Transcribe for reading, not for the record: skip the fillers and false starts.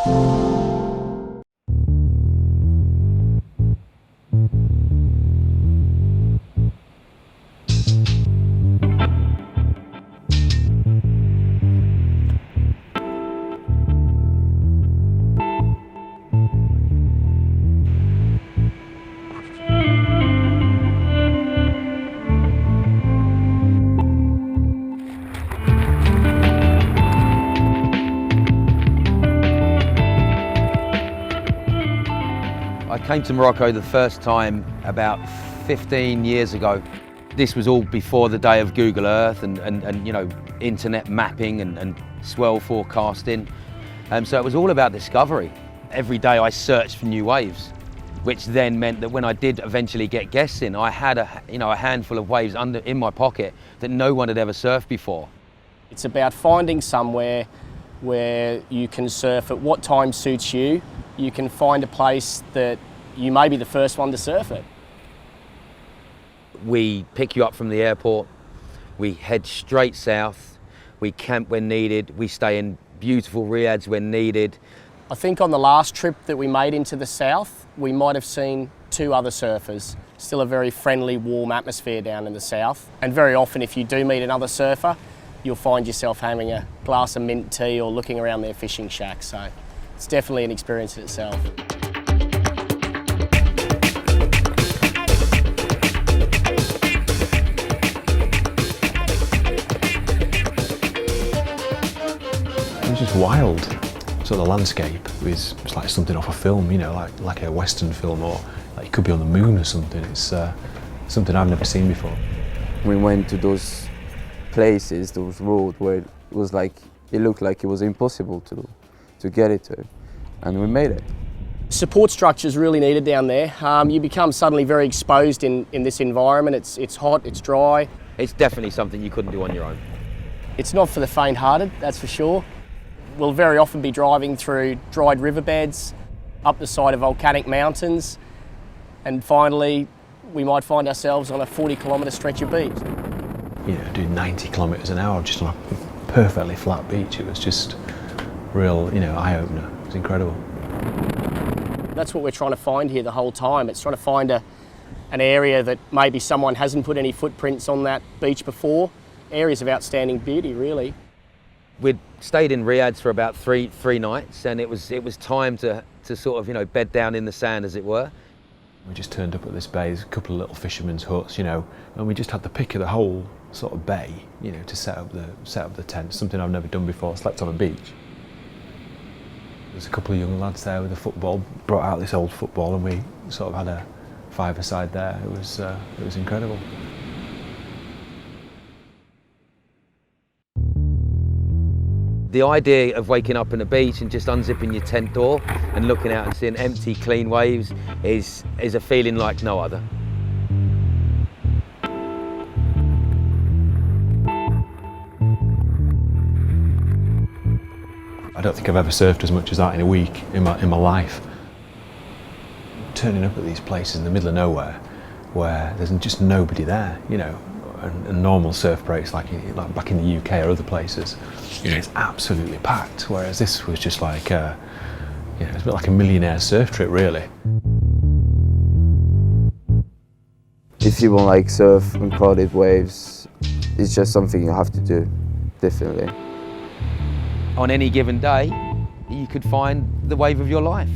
I came to Morocco the first time about 15 years ago. This was all before the day of Google Earth and you know, internet mapping and swell forecasting. So it was all about discovery. Every day I searched for new waves, which then meant that when I did eventually get guests in, I had a handful of waves in my pocket that no one had ever surfed before. It's about finding somewhere where you can surf at what time suits you. You can find a place that you may be the first one to surf it. We pick you up from the airport, we head straight south, we camp when needed, we stay in beautiful riads when needed. I think on the last trip that we made into the south, we might have seen 2 other surfers. Still a very friendly, warm atmosphere down in the south. And very often if you do meet another surfer, you'll find yourself having a glass of mint tea or looking around their fishing shack. So it's definitely an experience in itself. It was just wild. So the landscape was like something off a film, you know, like a Western film, or like you could be on the moon or something. It's something I've never seen before. We went to those places, those roads where it was like, it looked like it was impossible to get it to, and we made it. Support structure is really needed down there. You become suddenly very exposed in this environment. It's hot, it's dry. It's definitely something you couldn't do on your own. It's not for the faint-hearted, that's for sure. We'll very often be driving through dried riverbeds, up the side of volcanic mountains, and finally we might find ourselves on a 40-kilometre stretch of beach. You know, doing 90 kilometres an hour just on a perfectly flat beach. It was just real, you know, eye-opener. It was incredible. That's what we're trying to find here the whole time. It's trying to find an area that maybe someone hasn't put any footprints on that beach before. Areas of outstanding beauty, really. We'd stayed in riads for about three nights, and it was time to sort of, you know, bed down in the sand, as it were. We just turned up at this bay, there's a couple of little fishermen's huts, you know, and we just had the pick of the whole sort of bay, you know, to set up the tent. Something I've never done before. Slept on a beach. There's a couple of young lads there with a football. Brought out this old football, and we sort of had a five-a-side there. It was incredible. The idea of waking up on a beach and just unzipping your tent door and looking out and seeing empty, clean waves is a feeling like no other. I don't think I've ever surfed as much as that in a week in my life. Turning up at these places in the middle of nowhere where there's just nobody there, you know. A normal surf breaks like back in the UK or other places, you know, it's absolutely packed. Whereas this was just like, you know, it's a bit like a millionaire surf trip, really. If you want like surf uncrowded waves, it's just something you have to do, definitely. On any given day, you could find the wave of your life.